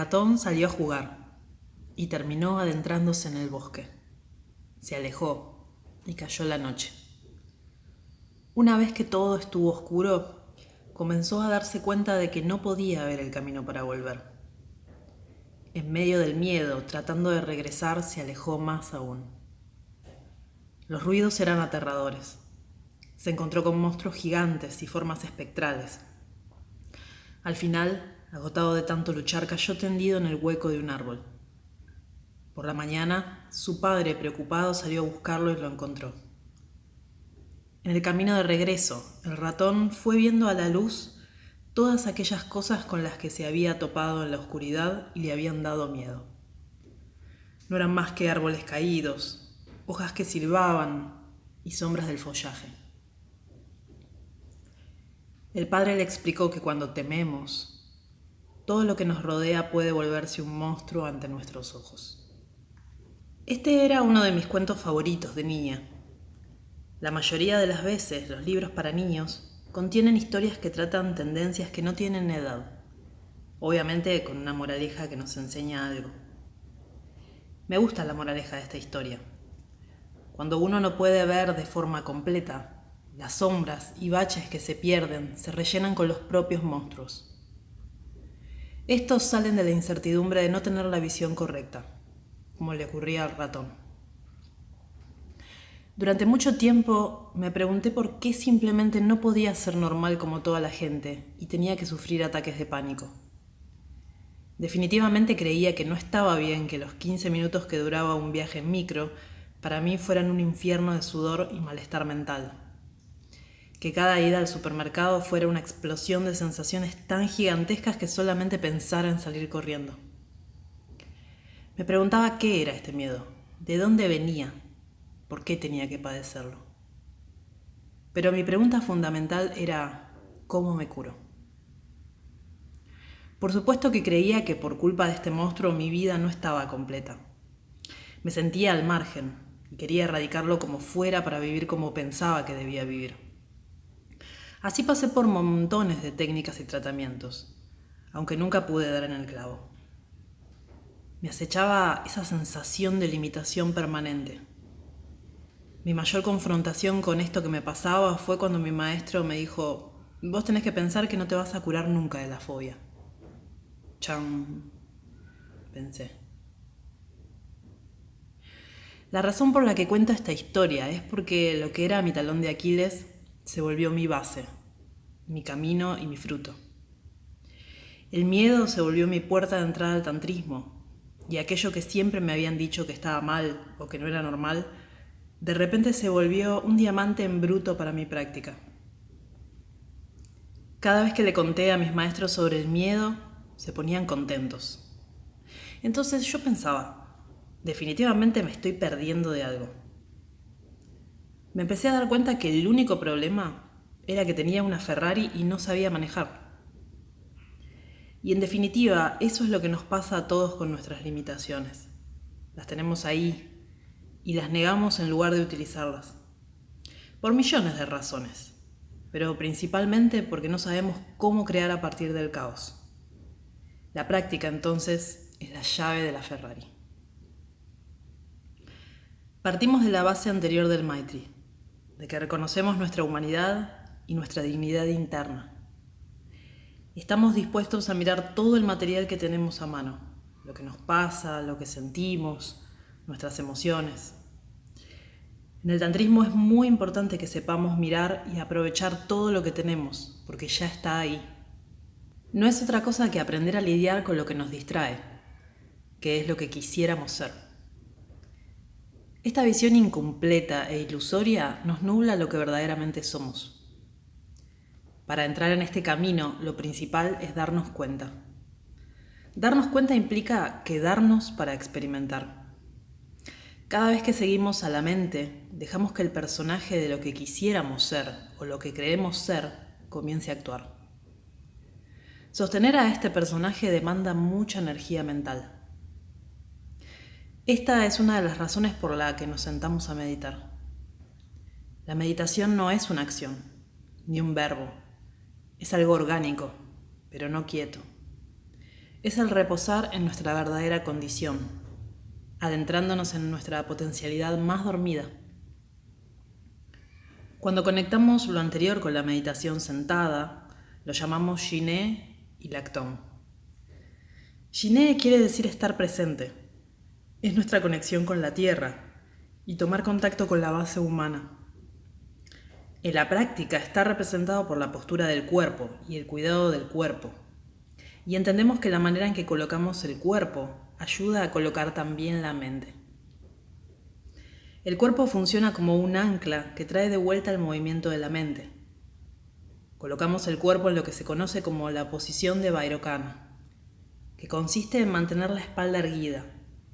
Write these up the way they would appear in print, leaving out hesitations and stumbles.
ratón salió a jugar y terminó adentrándose en el bosque. Se alejó y cayó la noche. Una vez que todo estuvo oscuro, comenzó a darse cuenta de que no podía ver el camino para volver. En medio del miedo, tratando de regresar, se alejó más aún. Los ruidos eran aterradores. Se encontró con monstruos gigantes y formas espectrales. Al final, agotado de tanto luchar, cayó tendido en el hueco de un árbol. Por la mañana, su padre, preocupado, salió a buscarlo y lo encontró. En el camino de regreso, el ratón fue viendo a la luz todas aquellas cosas con las que se había topado en la oscuridad y le habían dado miedo. No eran más que árboles caídos, hojas que silbaban y sombras del follaje. El padre le explicó que cuando tememos, todo lo que nos rodea puede volverse un monstruo ante nuestros ojos. Este era uno de mis cuentos favoritos de niña. La mayoría de las veces, los libros para niños contienen historias que tratan tendencias que no tienen edad, obviamente con una moraleja que nos enseña algo. Me gusta la moraleja de esta historia. Cuando uno no puede ver de forma completa, las sombras y baches que se pierden se rellenan con los propios monstruos. Estos salen de la incertidumbre de no tener la visión correcta, como le ocurría al ratón. Durante mucho tiempo me pregunté por qué simplemente no podía ser normal como toda la gente y tenía que sufrir ataques de pánico. Definitivamente creía que no estaba bien que los 15 minutos que duraba un viaje en micro para mí fueran un infierno de sudor y malestar mental. Que cada ida al supermercado fuera una explosión de sensaciones tan gigantescas que solamente pensara en salir corriendo. Me preguntaba qué era este miedo, de dónde venía, por qué tenía que padecerlo. Pero mi pregunta fundamental era, ¿cómo me curo? Por supuesto que creía que por culpa de este monstruo mi vida no estaba completa. Me sentía al margen y quería erradicarlo como fuera para vivir como pensaba que debía vivir. Así pasé por montones de técnicas y tratamientos, aunque nunca pude dar en el clavo. Me acechaba esa sensación de limitación permanente. Mi mayor confrontación con esto que me pasaba fue cuando mi maestro me dijo: vos tenés que pensar que no te vas a curar nunca de la fobia. Chan, pensé. La razón por la que cuento esta historia es porque lo que era mi talón de Aquiles se volvió mi base, mi camino y mi fruto. El miedo se volvió mi puerta de entrada al tantrismo, y aquello que siempre me habían dicho que estaba mal o que no era normal, de repente se volvió un diamante en bruto para mi práctica. Cada vez que le conté a mis maestros sobre el miedo, se ponían contentos. Entonces yo pensaba, definitivamente me estoy perdiendo de algo. Me empecé a dar cuenta que el único problema era que tenía una Ferrari y no sabía manejar. Y en definitiva, eso es lo que nos pasa a todos con nuestras limitaciones. Las tenemos ahí y las negamos en lugar de utilizarlas. Por millones de razones, pero principalmente porque no sabemos cómo crear a partir del caos. La práctica, entonces, es la llave de la Ferrari. Partimos de la base anterior del Maitri, de que reconocemos nuestra humanidad y nuestra dignidad interna. Estamos dispuestos a mirar todo el material que tenemos a mano, lo que nos pasa, lo que sentimos, nuestras emociones. En el tantrismo es muy importante que sepamos mirar y aprovechar todo lo que tenemos, porque ya está ahí. No es otra cosa que aprender a lidiar con lo que nos distrae, que es lo que quisiéramos ser. Esta visión incompleta e ilusoria nos nubla lo que verdaderamente somos. Para entrar en este camino, lo principal es darnos cuenta. Darnos cuenta implica quedarnos para experimentar. Cada vez que seguimos a la mente, dejamos que el personaje de lo que quisiéramos ser o lo que creemos ser comience a actuar. Sostener a este personaje demanda mucha energía mental. Esta es una de las razones por la que nos sentamos a meditar. La meditación no es una acción, ni un verbo. Es algo orgánico, pero no quieto. es el reposar en nuestra verdadera condición, adentrándonos en nuestra potencialidad más dormida. Cuando conectamos lo anterior con la meditación sentada, lo llamamos Jiné y Lactón. Jiné quiere decir estar presente. Es nuestra conexión con la tierra y tomar contacto con la base humana. En la práctica está representado por la postura del cuerpo y el cuidado del cuerpo. Y entendemos que la manera en que colocamos el cuerpo ayuda a colocar también la mente. El cuerpo funciona como un ancla que trae de vuelta el movimiento de la mente. Colocamos el cuerpo en lo que se conoce como la posición de Vairocana, que consiste en mantener la espalda erguida,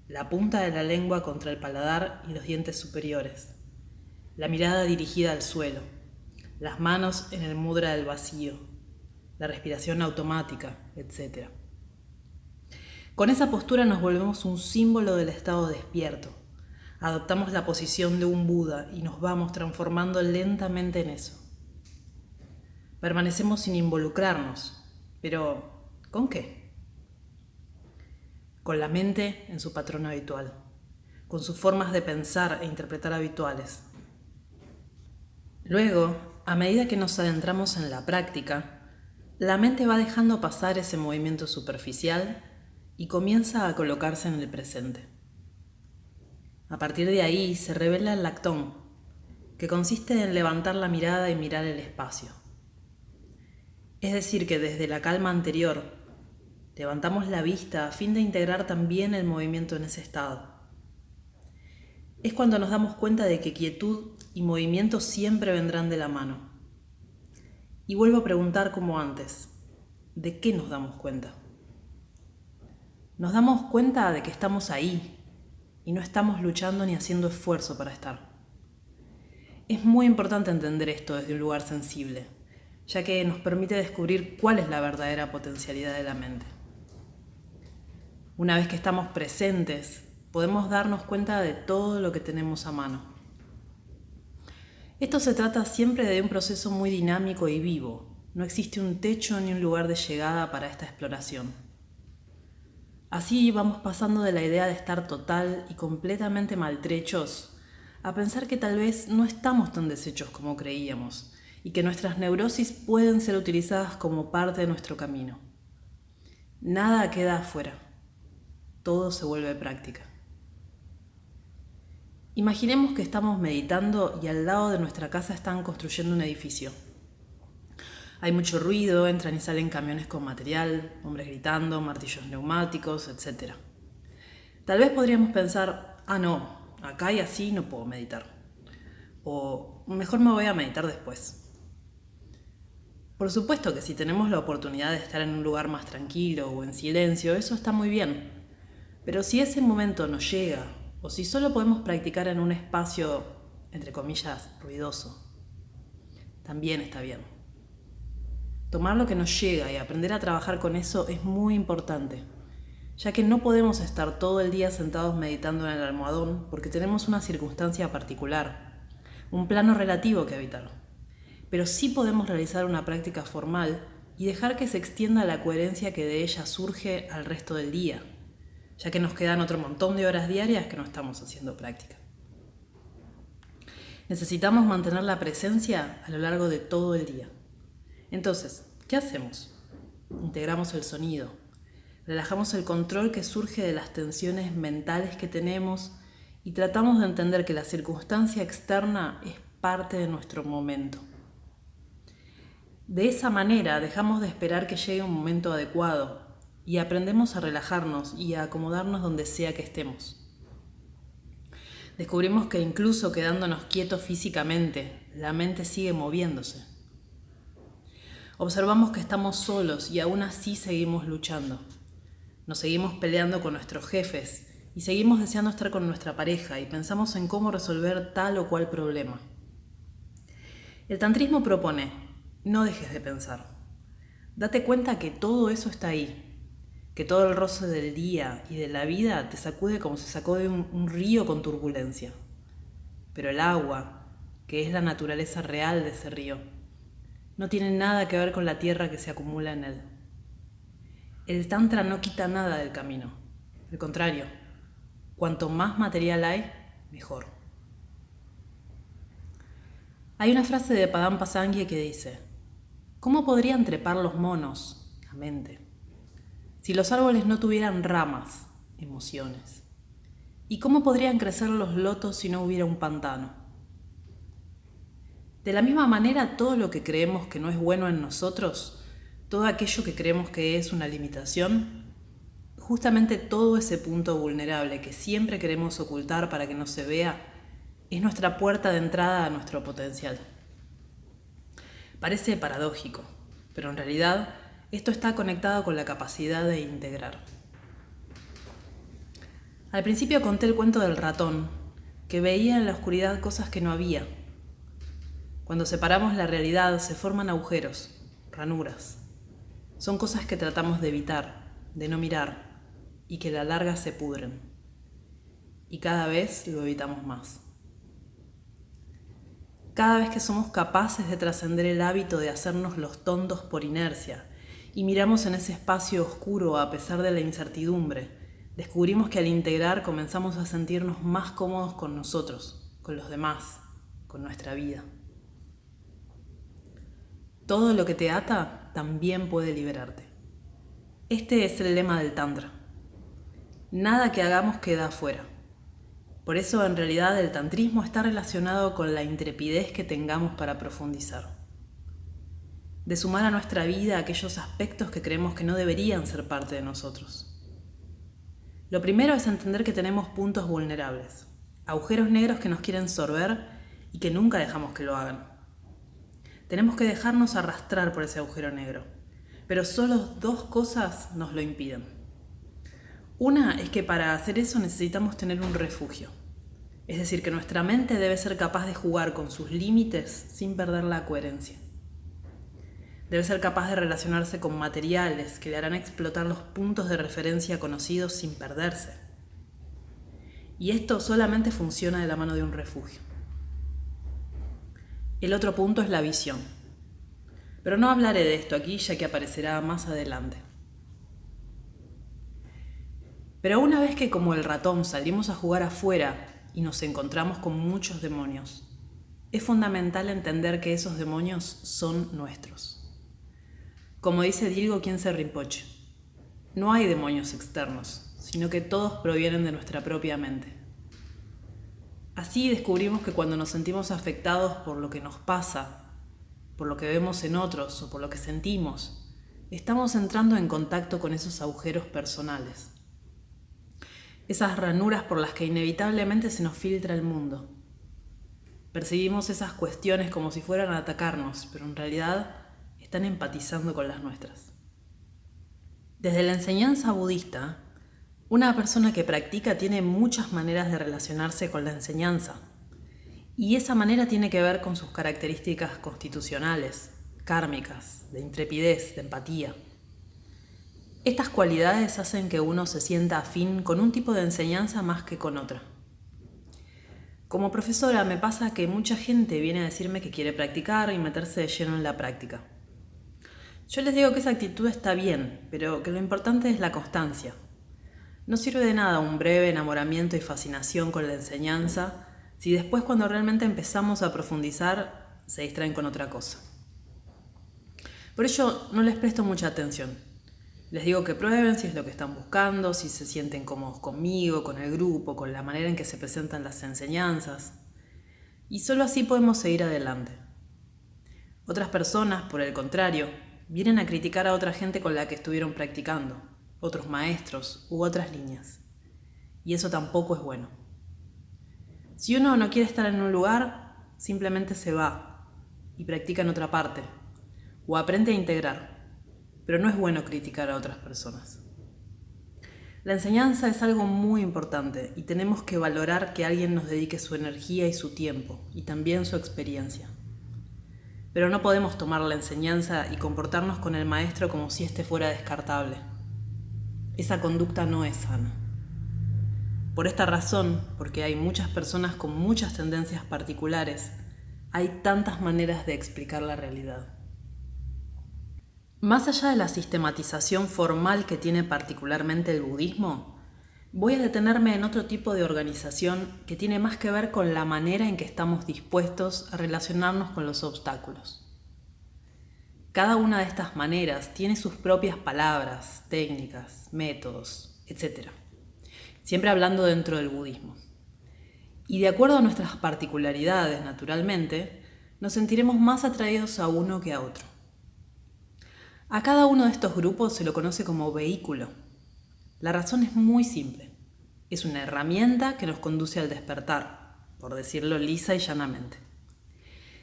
la punta de la lengua contra el paladar y los dientes superiores, la mirada dirigida al suelo, las manos en el mudra del vacío, la respiración automática, etc. Con esa postura nos volvemos un símbolo del estado despierto. Adoptamos la posición de un Buda y nos vamos transformando lentamente en eso. Permanecemos sin involucrarnos, pero ¿con qué? Con la mente en su patrón habitual, con sus formas de pensar e interpretar habituales. Luego, a medida que nos adentramos en la práctica, la mente va dejando pasar ese movimiento superficial y comienza a colocarse en el presente. A partir de ahí se revela el Lactón, que consiste en levantar la mirada y mirar el espacio. Es decir, que desde la calma anterior, levantamos la vista a fin de integrar también el movimiento en ese estado. Es cuando nos damos cuenta de que quietud y movimiento siempre vendrán de la mano. Y vuelvo a preguntar como antes, ¿de qué nos damos cuenta? Nos damos cuenta de que estamos ahí y no estamos luchando ni haciendo esfuerzo para estar. Es muy importante entender esto desde un lugar sensible, ya que nos permite descubrir cuál es la verdadera potencialidad de la mente. Una vez que estamos presentes, podemos darnos cuenta de todo lo que tenemos a mano. Esto se trata siempre de un proceso muy dinámico y vivo. No existe un techo ni un lugar de llegada para esta exploración. Así vamos pasando de la idea de estar total y completamente maltrechos a pensar que tal vez no estamos tan deshechos como creíamos y que nuestras neurosis pueden ser utilizadas como parte de nuestro camino. Nada queda afuera. Todo se vuelve práctica. Imaginemos que estamos meditando y al lado de nuestra casa están construyendo un edificio. Hay mucho ruido, entran y salen camiones con material, hombres gritando, martillos neumáticos, etc. Tal vez podríamos pensar, no, acá y así no puedo meditar. O mejor me voy a meditar después. Por supuesto que si tenemos la oportunidad de estar en un lugar más tranquilo o en silencio, eso está muy bien. Pero si ese momento no llega, o si solo podemos practicar en un espacio, entre comillas, ruidoso, también está bien. Tomar lo que nos llega y aprender a trabajar con eso es muy importante, ya que no podemos estar todo el día sentados meditando en el almohadón porque tenemos una circunstancia particular, un plano relativo que habitar. Pero sí podemos realizar una práctica formal y dejar que se extienda la coherencia que de ella surge al resto del día, ya que nos quedan otro montón de horas diarias que no estamos haciendo práctica. Necesitamos mantener la presencia a lo largo de todo el día. Entonces, ¿qué hacemos? Integramos el sonido, relajamos el control que surge de las tensiones mentales que tenemos y tratamos de entender que la circunstancia externa es parte de nuestro momento. De esa manera dejamos de esperar que llegue un momento adecuado y aprendemos a relajarnos y a acomodarnos donde sea que estemos. Descubrimos que incluso quedándonos quietos físicamente, la mente sigue moviéndose. Observamos que estamos solos y aún así seguimos luchando. Nos seguimos peleando con nuestros jefes y seguimos deseando estar con nuestra pareja y pensamos en cómo resolver tal o cual problema. El tantrismo propone, no dejes de pensar. Date cuenta que todo eso está ahí, que todo el roce del día y de la vida te sacude como se sacó de un río con turbulencia. Pero el agua, que es la naturaleza real de ese río, no tiene nada que ver con la tierra que se acumula en él. El Tantra no quita nada del camino. Al contrario, cuanto más material hay, mejor. Hay una frase de Padam Pasangye que dice: ¿cómo podrían trepar los monos, la mente, si los árboles no tuvieran ramas, emociones? ¿Y cómo podrían crecer los lotos si no hubiera un pantano? De la misma manera, todo lo que creemos que no es bueno en nosotros, todo aquello que creemos que es una limitación, justamente todo ese punto vulnerable que siempre queremos ocultar para que no se vea, es nuestra puerta de entrada a nuestro potencial. Parece paradójico, pero en realidad esto está conectado con la capacidad de integrar. Al principio conté el cuento del ratón, que veía en la oscuridad cosas que no había. Cuando separamos la realidad se forman agujeros, ranuras. Son cosas que tratamos de evitar, de no mirar, y que a la larga se pudren. Y cada vez lo evitamos más. Cada vez que somos capaces de trascender el hábito de hacernos los tontos por inercia y miramos en ese espacio oscuro a pesar de la incertidumbre, descubrimos que al integrar comenzamos a sentirnos más cómodos con nosotros, con los demás, con nuestra vida. Todo lo que te ata también puede liberarte. Este es el lema del Tantra. Nada que hagamos queda afuera. Por eso, en realidad, el tantrismo está relacionado con la intrepidez que tengamos para profundizar. De sumar a nuestra vida aquellos aspectos que creemos que no deberían ser parte de nosotros. Lo primero es entender que tenemos puntos vulnerables, agujeros negros que nos quieren sorber y que nunca dejamos que lo hagan. Tenemos que dejarnos arrastrar por ese agujero negro, pero solo dos cosas nos lo impiden. Una es que para hacer eso necesitamos tener un refugio. Es decir, que nuestra mente debe ser capaz de jugar con sus límites sin perder la coherencia. Debe ser capaz de relacionarse con materiales que le harán explotar los puntos de referencia conocidos sin perderse. Y esto solamente funciona de la mano de un refugio. El otro punto es la visión. Pero no hablaré de esto aquí, ya que aparecerá más adelante. Pero una vez que, como el ratón, salimos a jugar afuera y nos encontramos con muchos demonios, es fundamental entender que esos demonios son nuestros. Como dice Dilgo Khyentse Rinpoche, no hay demonios externos, sino que todos provienen de nuestra propia mente. Así descubrimos que cuando nos sentimos afectados por lo que nos pasa, por lo que vemos en otros o por lo que sentimos, estamos entrando en contacto con esos agujeros personales. Esas ranuras por las que inevitablemente se nos filtra el mundo. Percibimos esas cuestiones como si fueran a atacarnos, pero en realidad están empatizando con las nuestras. Desde la enseñanza budista, una persona que practica tiene muchas maneras de relacionarse con la enseñanza, y esa manera tiene que ver con sus características constitucionales, kármicas, de intrepidez, de empatía. Estas cualidades hacen que uno se sienta afín con un tipo de enseñanza más que con otra. Como profesora me pasa que mucha gente viene a decirme que quiere practicar y meterse de lleno en la práctica. Yo les digo que esa actitud está bien, pero que lo importante es la constancia. No sirve de nada un breve enamoramiento y fascinación con la enseñanza si después, cuando realmente empezamos a profundizar, se distraen con otra cosa. Por ello no les presto mucha atención. Les digo que prueben si es lo que están buscando, si se sienten cómodos conmigo, con el grupo, con la manera en que se presentan las enseñanzas. Y solo así podemos seguir adelante. Otras personas, por el contrario, vienen a criticar a otra gente con la que estuvieron practicando, otros maestros u otras líneas. Y eso tampoco es bueno. Si uno no quiere estar en un lugar, simplemente se va y practica en otra parte, o aprende a integrar. Pero no es bueno criticar a otras personas. La enseñanza es algo muy importante y tenemos que valorar que alguien nos dedique su energía y su tiempo, y también su experiencia. Pero no podemos tomar la enseñanza y comportarnos con el maestro como si éste fuera descartable. Esa conducta no es sana. Por esta razón, porque hay muchas personas con muchas tendencias particulares, hay tantas maneras de explicar la realidad. Más allá de la sistematización formal que tiene particularmente el budismo, voy a detenerme en otro tipo de organización que tiene más que ver con la manera en que estamos dispuestos a relacionarnos con los obstáculos. Cada una de estas maneras tiene sus propias palabras, técnicas, métodos, etc. Siempre hablando dentro del budismo. Y de acuerdo a nuestras particularidades, naturalmente, nos sentiremos más atraídos a uno que a otro. A cada uno de estos grupos se lo conoce como vehículo. La razón es muy simple. Es una herramienta que nos conduce al despertar, por decirlo lisa y llanamente.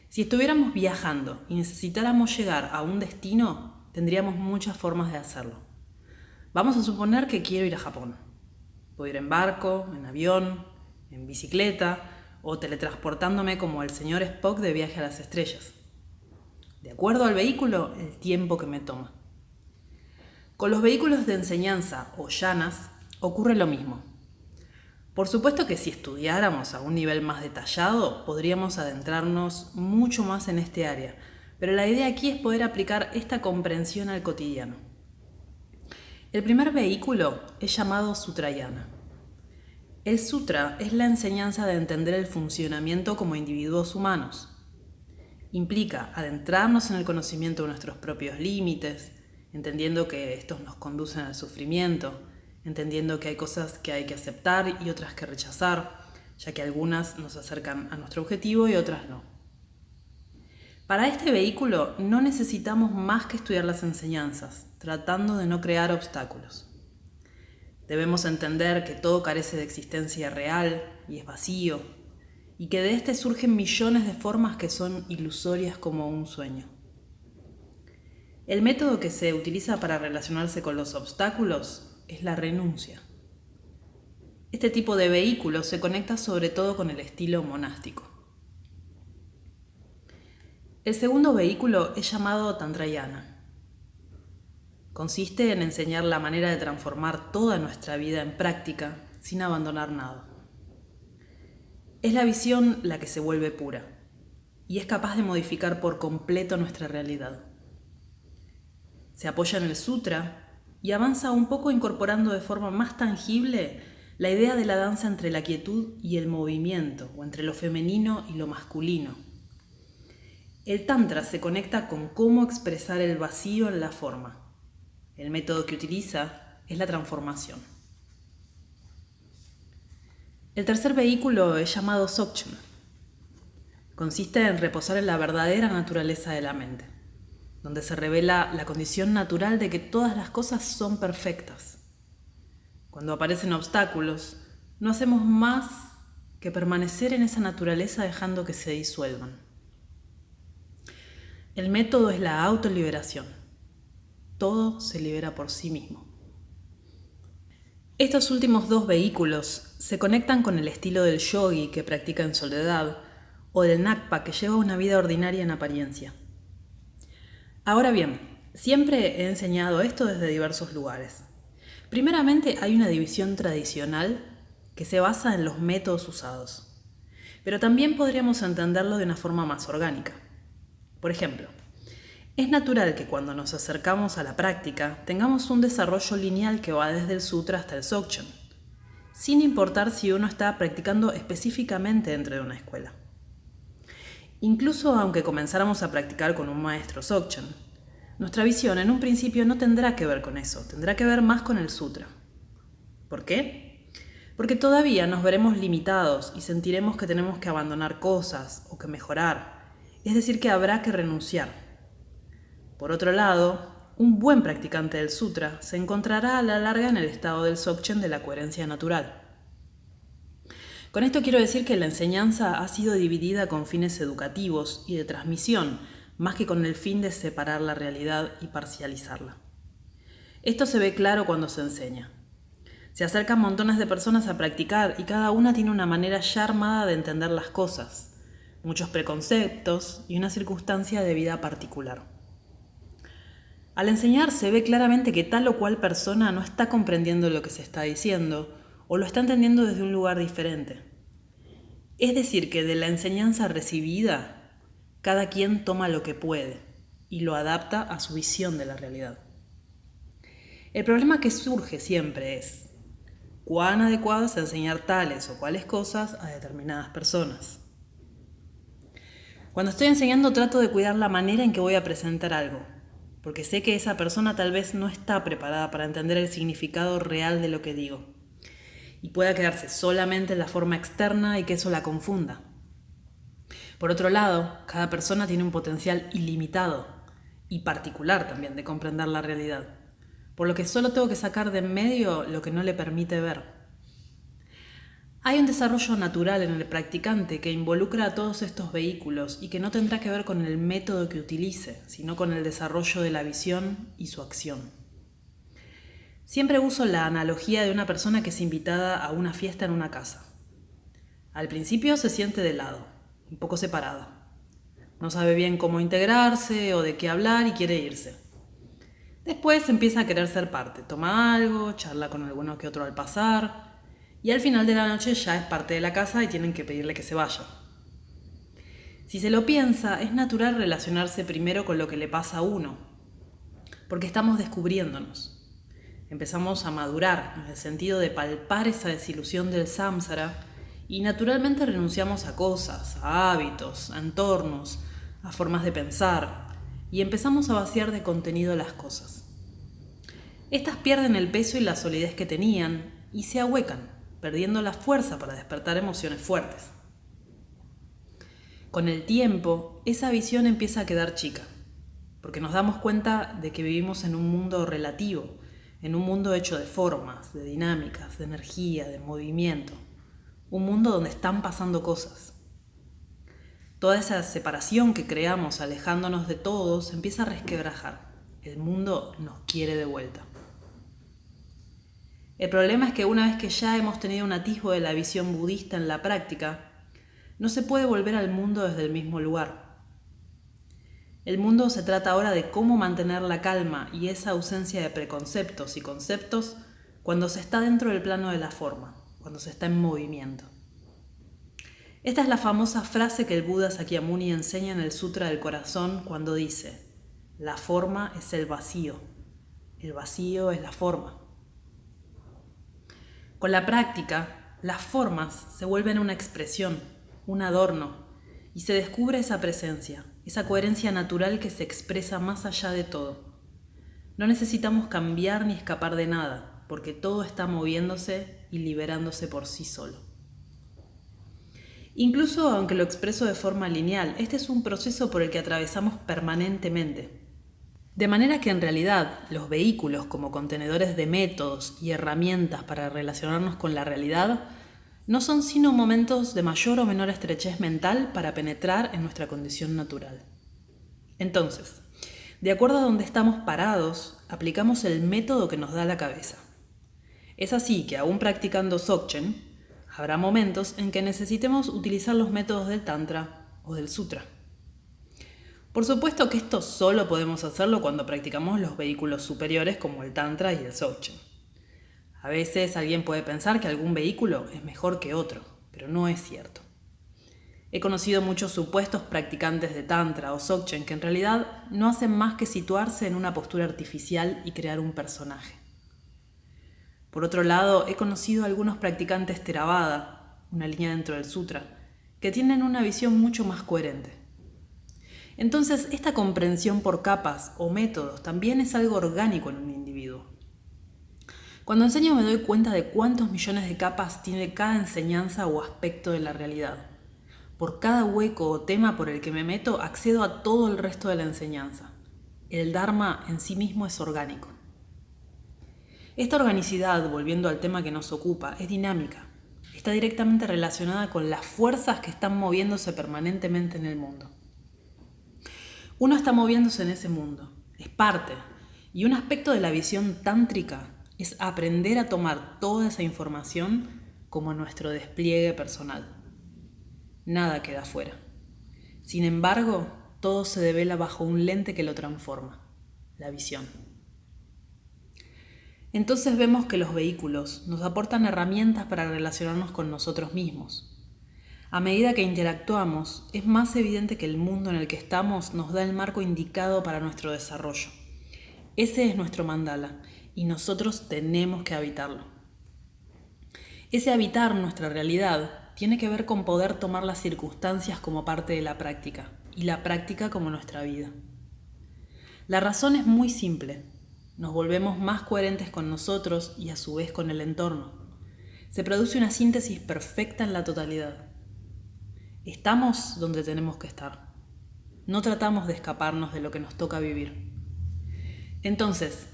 Si estuviéramos viajando y necesitáramos llegar a un destino, tendríamos muchas formas de hacerlo. Vamos a suponer que quiero ir a Japón. Puedo ir en barco, en avión, en bicicleta o teletransportándome como el señor Spock de Viaje a las Estrellas. De acuerdo al vehículo, el tiempo que me toma. Con los vehículos de enseñanza o yanas ocurre lo mismo. Por supuesto que si estudiáramos a un nivel más detallado, podríamos adentrarnos mucho más en este área, pero la idea aquí es poder aplicar esta comprensión al cotidiano. El primer vehículo es llamado Sutrayana. El sutra es la enseñanza de entender el funcionamiento como individuos humanos. Implica adentrarnos en el conocimiento de nuestros propios límites, entendiendo que estos nos conducen al sufrimiento, entendiendo que hay cosas que hay que aceptar y otras que rechazar, ya que algunas nos acercan a nuestro objetivo y otras no. Para este vehículo no necesitamos más que estudiar las enseñanzas, tratando de no crear obstáculos. Debemos entender que todo carece de existencia real y es vacío, y que de este surgen millones de formas que son ilusorias como un sueño. El método que se utiliza para relacionarse con los obstáculos es la renuncia. Este tipo de vehículo se conecta sobre todo con el estilo monástico. El segundo vehículo es llamado Tantrayana. Consiste en enseñar la manera de transformar toda nuestra vida en práctica sin abandonar nada. Es la visión la que se vuelve pura y es capaz de modificar por completo nuestra realidad. Se apoya en el sutra y avanza un poco incorporando de forma más tangible la idea de la danza entre la quietud y el movimiento, o entre lo femenino y lo masculino. El tantra se conecta con cómo expresar el vacío en la forma. El método que utiliza es la transformación. El tercer vehículo es llamado Dzogchen. Consiste en reposar en la verdadera naturaleza de la mente, donde se revela la condición natural de que todas las cosas son perfectas. Cuando aparecen obstáculos, no hacemos más que permanecer en esa naturaleza dejando que se disuelvan. El método es la autoliberación. Todo se libera por sí mismo. Estos últimos dos vehículos se conectan con el estilo del yogi que practica en soledad o del nakpa que lleva una vida ordinaria en apariencia. Ahora bien, siempre he enseñado esto desde diversos lugares. Primeramente hay una división tradicional que se basa en los métodos usados, pero también podríamos entenderlo de una forma más orgánica. Por ejemplo, es natural que cuando nos acercamos a la práctica tengamos un desarrollo lineal que va desde el sutra hasta el dzogchen, sin importar si uno está practicando específicamente dentro de una escuela. Incluso aunque comenzáramos a practicar con un maestro dzogchen, nuestra visión en un principio no tendrá que ver con eso, tendrá que ver más con el sutra. ¿Por qué? Porque todavía nos veremos limitados y sentiremos que tenemos que abandonar cosas o que mejorar, es decir, que habrá que renunciar. Por otro lado, un buen practicante del sutra se encontrará a la larga en el estado del dzogchen de la coherencia natural. Con esto quiero decir que la enseñanza ha sido dividida con fines educativos y de transmisión, más que con el fin de separar la realidad y parcializarla. Esto se ve claro cuando se enseña. Se acercan montones de personas a practicar y cada una tiene una manera ya armada de entender las cosas, muchos preconceptos y una circunstancia de vida particular. Al enseñar se ve claramente que tal o cual persona no está comprendiendo lo que se está diciendo o lo está entendiendo desde un lugar diferente. Es decir, que de la enseñanza recibida, cada quien toma lo que puede y lo adapta a su visión de la realidad. El problema que surge siempre es cuán adecuado es enseñar tales o cuales cosas a determinadas personas. Cuando estoy enseñando trato de cuidar la manera en que voy a presentar algo, porque sé que esa persona tal vez no está preparada para entender el significado real de lo que digo, y pueda quedarse solamente en la forma externa y que eso la confunda. Por otro lado, cada persona tiene un potencial ilimitado y particular también de comprender la realidad, por lo que solo tengo que sacar de en medio lo que no le permite ver. Hay un desarrollo natural en el practicante que involucra a todos estos vehículos y que no tendrá que ver con el método que utilice, sino con el desarrollo de la visión y su acción. Siempre uso la analogía de una persona que es invitada a una fiesta en una casa. Al principio se siente de lado, un poco separada. No sabe bien cómo integrarse o de qué hablar y quiere irse. Después empieza a querer ser parte, toma algo, charla con alguno que otro al pasar, y al final de la noche ya es parte de la casa y tienen que pedirle que se vaya. Si se lo piensa, es natural relacionarse primero con lo que le pasa a uno, porque estamos descubriéndonos. Empezamos a madurar en el sentido de palpar esa desilusión del samsara y naturalmente renunciamos a cosas, a hábitos, a entornos, a formas de pensar y empezamos a vaciar de contenido las cosas. Estas pierden el peso y la solidez que tenían y se ahuecan, perdiendo la fuerza para despertar emociones fuertes. Con el tiempo, esa visión empieza a quedar chica, porque nos damos cuenta de que vivimos en un mundo relativo, en un mundo hecho de formas, de dinámicas, de energía, de movimiento, un mundo donde están pasando cosas. Toda esa separación que creamos alejándonos de todos empieza a resquebrajar. El mundo nos quiere de vuelta. El problema es que una vez que ya hemos tenido un atisbo de la visión budista en la práctica, no se puede volver al mundo desde el mismo lugar. El mundo se trata ahora de cómo mantener la calma y esa ausencia de preconceptos y conceptos cuando se está dentro del plano de la forma, cuando se está en movimiento. Esta es la famosa frase que el Buda Sakyamuni enseña en el Sutra del Corazón cuando dice: la forma es el vacío es la forma. Con la práctica, las formas se vuelven una expresión, un adorno, y se descubre esa presencia, esa coherencia natural que se expresa más allá de todo. No necesitamos cambiar ni escapar de nada, porque todo está moviéndose y liberándose por sí solo. Incluso aunque lo expreso de forma lineal, este es un proceso por el que atravesamos permanentemente. De manera que en realidad los vehículos como contenedores de métodos y herramientas para relacionarnos con la realidad no son sino momentos de mayor o menor estrechez mental para penetrar en nuestra condición natural. Entonces, de acuerdo a donde estamos parados, aplicamos el método que nos da la cabeza. Es así que aún practicando Dzogchen, habrá momentos en que necesitemos utilizar los métodos del Tantra o del Sutra. Por supuesto que esto solo podemos hacerlo cuando practicamos los vehículos superiores como el Tantra y el Dzogchen. A veces alguien puede pensar que algún vehículo es mejor que otro, pero no es cierto. He conocido muchos supuestos practicantes de Tantra o Dzogchen que en realidad no hacen más que situarse en una postura artificial y crear un personaje. Por otro lado, he conocido a algunos practicantes Theravada, una línea dentro del Sutra, que tienen una visión mucho más coherente. Entonces, esta comprensión por capas o métodos también es algo orgánico en un individuo. Cuando enseño me doy cuenta de cuántos millones de capas tiene cada enseñanza o aspecto de la realidad. Por cada hueco o tema por el que me meto, accedo a todo el resto de la enseñanza. El Dharma en sí mismo es orgánico. Esta organicidad, volviendo al tema que nos ocupa, es dinámica. Está directamente relacionada con las fuerzas que están moviéndose permanentemente en el mundo. Uno está moviéndose en ese mundo, es parte, y un aspecto de la visión tántrica es aprender a tomar toda esa información como nuestro despliegue personal. Nada queda fuera. Sin embargo, todo se devela bajo un lente que lo transforma, la visión. Entonces vemos que los vehículos nos aportan herramientas para relacionarnos con nosotros mismos. A medida que interactuamos, es más evidente que el mundo en el que estamos nos da el marco indicado para nuestro desarrollo. Ese es nuestro mandala y nosotros tenemos que habitarlo. Ese habitar nuestra realidad tiene que ver con poder tomar las circunstancias como parte de la práctica y la práctica como nuestra vida. La razón es muy simple. Nos volvemos más coherentes con nosotros y a su vez con el entorno. Se produce una síntesis perfecta en la totalidad. Estamos donde tenemos que estar. No tratamos de escaparnos de lo que nos toca vivir. Entonces,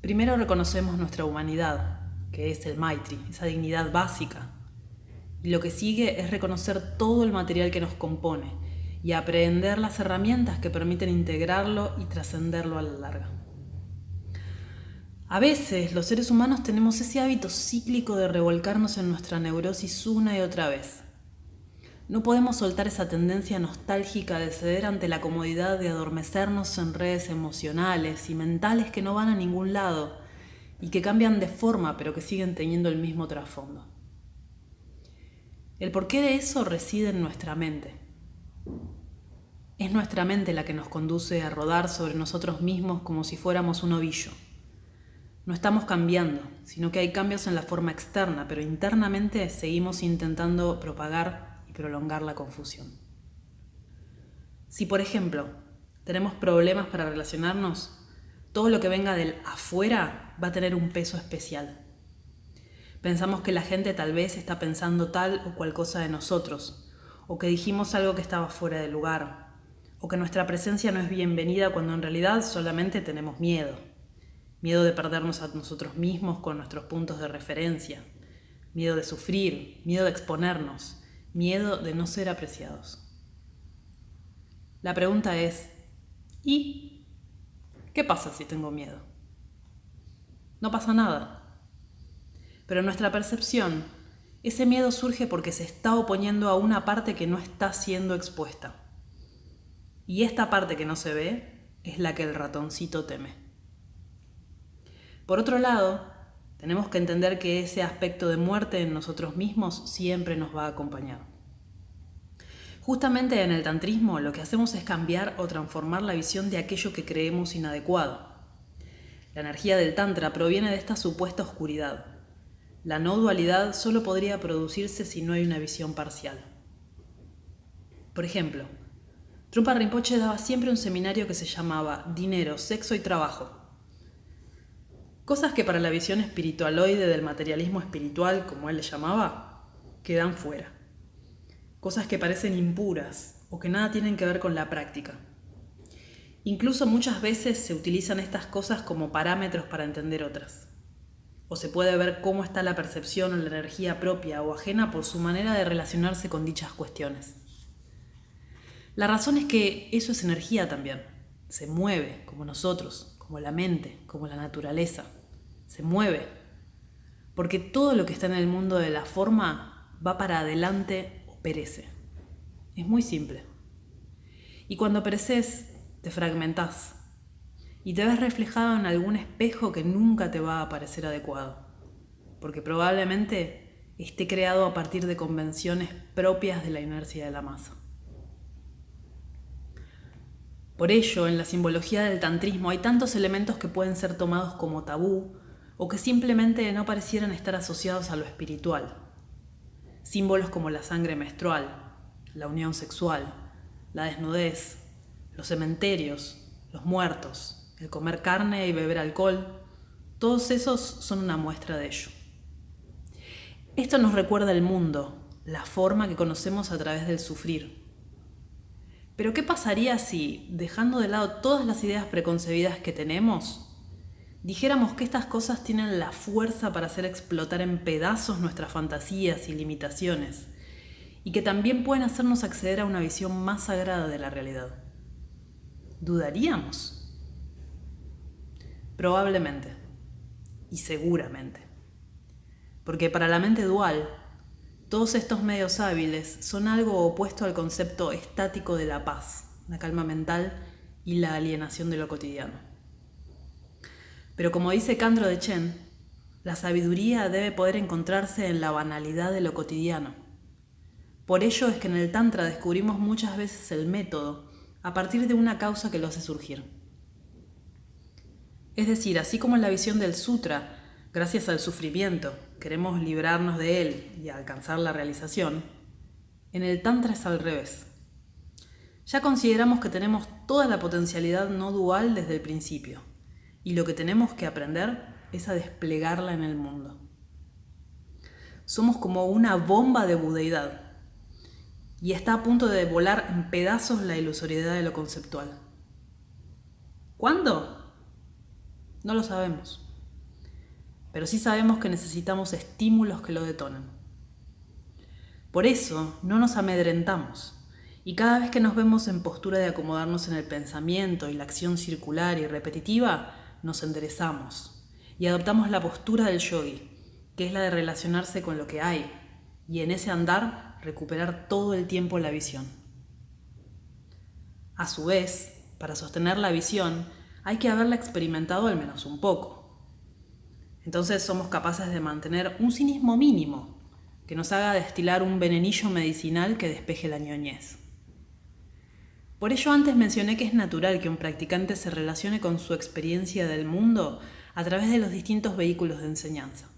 primero reconocemos nuestra humanidad, que es el Maitri, esa dignidad básica. Y lo que sigue es reconocer todo el material que nos compone y aprender las herramientas que permiten integrarlo y trascenderlo a la larga. A veces los seres humanos tenemos ese hábito cíclico de revolcarnos en nuestra neurosis una y otra vez. No podemos soltar esa tendencia nostálgica de ceder ante la comodidad de adormecernos en redes emocionales y mentales que no van a ningún lado y que cambian de forma pero que siguen teniendo el mismo trasfondo. El porqué de eso reside en nuestra mente. Es nuestra mente la que nos conduce a rodar sobre nosotros mismos como si fuéramos un ovillo. No estamos cambiando, sino que hay cambios en la forma externa, pero internamente seguimos intentando propagar y prolongar la confusión. Si, por ejemplo, tenemos problemas para relacionarnos, todo lo que venga del afuera va a tener un peso especial. Pensamos que la gente tal vez está pensando tal o cual cosa de nosotros, o que dijimos algo que estaba fuera de lugar, o que nuestra presencia no es bienvenida cuando en realidad solamente tenemos miedo. Miedo de perdernos a nosotros mismos con nuestros puntos de referencia, miedo de sufrir, miedo de exponernos, miedo de no ser apreciados. La pregunta es, ¿y qué pasa si tengo miedo? No pasa nada. Pero en nuestra percepción, ese miedo surge porque se está oponiendo a una parte que no está siendo expuesta. Y esta parte que no se ve es la que el ratoncito teme. Por otro lado, tenemos que entender que ese aspecto de muerte en nosotros mismos siempre nos va a acompañar. Justamente en el tantrismo lo que hacemos es cambiar o transformar la visión de aquello que creemos inadecuado. La energía del tantra proviene de esta supuesta oscuridad. La no dualidad solo podría producirse si no hay una visión parcial. Por ejemplo, Trungpa Rinpoche daba siempre un seminario que se llamaba Dinero, Sexo y Trabajo. Cosas que para la visión espiritualoide del materialismo espiritual, como él le llamaba, quedan fuera. Cosas que parecen impuras o que nada tienen que ver con la práctica. Incluso muchas veces se utilizan estas cosas como parámetros para entender otras. O se puede ver cómo está la percepción o la energía propia o ajena por su manera de relacionarse con dichas cuestiones. La razón es que eso es energía también. Se mueve, como nosotros, como la mente, como la naturaleza. Se mueve. Porque todo lo que está en el mundo de la forma va para adelante o perece. Es muy simple. Y cuando pereces, te fragmentás. Y te ves reflejado en algún espejo que nunca te va a parecer adecuado. Porque probablemente esté creado a partir de convenciones propias de la inercia de la masa. Por ello, en la simbología del tantrismo hay tantos elementos que pueden ser tomados como tabú o que simplemente no parecieran estar asociados a lo espiritual. Símbolos como la sangre menstrual, la unión sexual, la desnudez, los cementerios, los muertos, el comer carne y beber alcohol, todos esos son una muestra de ello. Esto nos recuerda el mundo, la forma que conocemos a través del sufrir. Pero ¿qué pasaría si, dejando de lado todas las ideas preconcebidas que tenemos, dijéramos que estas cosas tienen la fuerza para hacer explotar en pedazos nuestras fantasías y limitaciones, y que también pueden hacernos acceder a una visión más sagrada de la realidad? ¿Dudaríamos? Probablemente, y seguramente. Porque para la mente dual, todos estos medios hábiles son algo opuesto al concepto estático de la paz, la calma mental y la alienación de lo cotidiano. Pero como dice Khandro Dechen, la sabiduría debe poder encontrarse en la banalidad de lo cotidiano. Por ello es que en el Tantra descubrimos muchas veces el método a partir de una causa que lo hace surgir. Es decir, así como en la visión del Sutra, gracias al sufrimiento, queremos librarnos de él y alcanzar la realización, en el Tantra es al revés. Ya consideramos que tenemos toda la potencialidad no dual desde el principio, y lo que tenemos que aprender es a desplegarla en el mundo. Somos como una bomba de budeidad, y está a punto de volar en pedazos la ilusoriedad de lo conceptual. ¿Cuándo? No lo sabemos. Pero sí sabemos que necesitamos estímulos que lo detonen. Por eso no nos amedrentamos, y cada vez que nos vemos en postura de acomodarnos en el pensamiento y la acción circular y repetitiva, nos enderezamos y adoptamos la postura del yogi, que es la de relacionarse con lo que hay, y en ese andar recuperar todo el tiempo la visión. A su vez, para sostener la visión, hay que haberla experimentado al menos un poco. Entonces somos capaces de mantener un cinismo mínimo que nos haga destilar un venenillo medicinal que despeje la ñoñez. Por ello antes mencioné que es natural que un practicante se relacione con su experiencia del mundo a través de los distintos vehículos de enseñanza.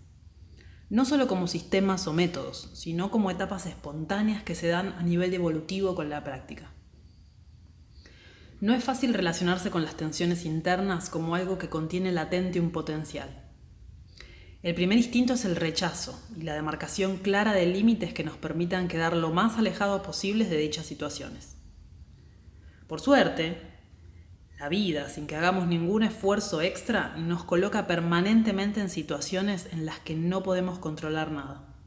No solo como sistemas o métodos, sino como etapas espontáneas que se dan a nivel evolutivo con la práctica. No es fácil relacionarse con las tensiones internas como algo que contiene latente un potencial. El primer instinto es el rechazo y la demarcación clara de límites que nos permitan quedar lo más alejados posibles de dichas situaciones. Por suerte, la vida, sin que hagamos ningún esfuerzo extra, nos coloca permanentemente en situaciones en las que no podemos controlar nada.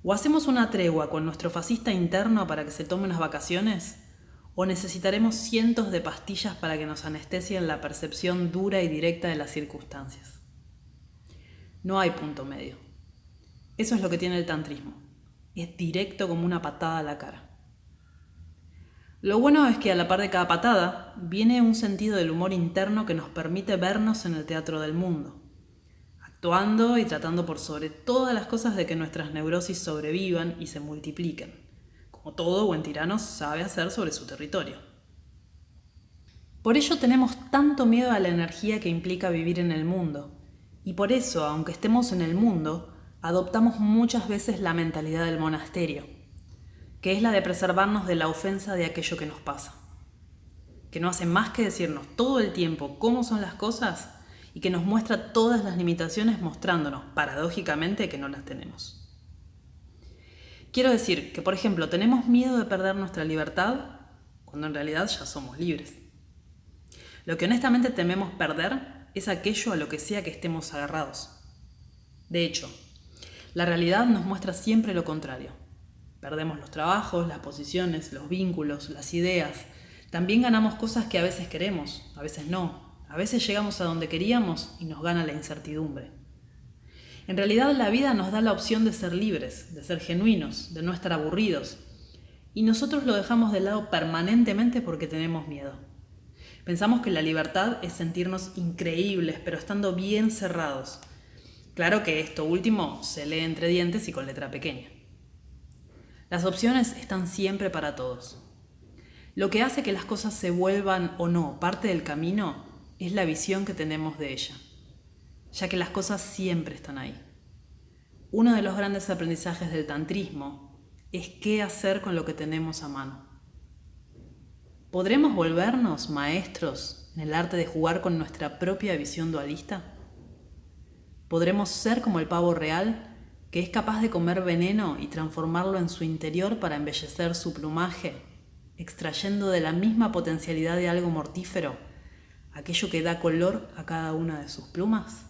O hacemos una tregua con nuestro fascista interno para que se tome unas vacaciones, o necesitaremos cientos de pastillas para que nos anestesien la percepción dura y directa de las circunstancias. No hay punto medio. Eso es lo que tiene el tantrismo. Es directo como una patada a la cara. Lo bueno es que a la par de cada patada viene un sentido del humor interno que nos permite vernos en el teatro del mundo, actuando y tratando por sobre todas las cosas de que nuestras neurosis sobrevivan y se multipliquen, como todo buen tirano sabe hacer sobre su territorio. Por ello tenemos tanto miedo a la energía que implica vivir en el mundo, y por eso, aunque estemos en el mundo, adoptamos muchas veces la mentalidad del monasterio, que es la de preservarnos de la ofensa de aquello que nos pasa, que no hace más que decirnos todo el tiempo cómo son las cosas y que nos muestra todas las limitaciones mostrándonos, paradójicamente, que no las tenemos. Quiero decir que, por ejemplo, tenemos miedo de perder nuestra libertad cuando en realidad ya somos libres. Lo que honestamente tememos perder es aquello a lo que sea que estemos agarrados. De hecho, la realidad nos muestra siempre lo contrario. Perdemos los trabajos, las posiciones, los vínculos, las ideas. También ganamos cosas que a veces queremos, a veces no. A veces llegamos a donde queríamos y nos gana la incertidumbre. En realidad la vida nos da la opción de ser libres, de ser genuinos, de no estar aburridos. Y nosotros lo dejamos de lado permanentemente porque tenemos miedo. Pensamos que la libertad es sentirnos increíbles, pero estando bien cerrados. Claro que esto último se lee entre dientes y con letra pequeña. Las opciones están siempre para todos. Lo que hace que las cosas se vuelvan o no parte del camino es la visión que tenemos de ella, ya que las cosas siempre están ahí. Uno de los grandes aprendizajes del tantrismo es qué hacer con lo que tenemos a mano. ¿Podremos volvernos maestros en el arte de jugar con nuestra propia visión dualista? ¿Podremos ser como el pavo real, que es capaz de comer veneno y transformarlo en su interior para embellecer su plumaje, extrayendo de la misma potencialidad de algo mortífero aquello que da color a cada una de sus plumas?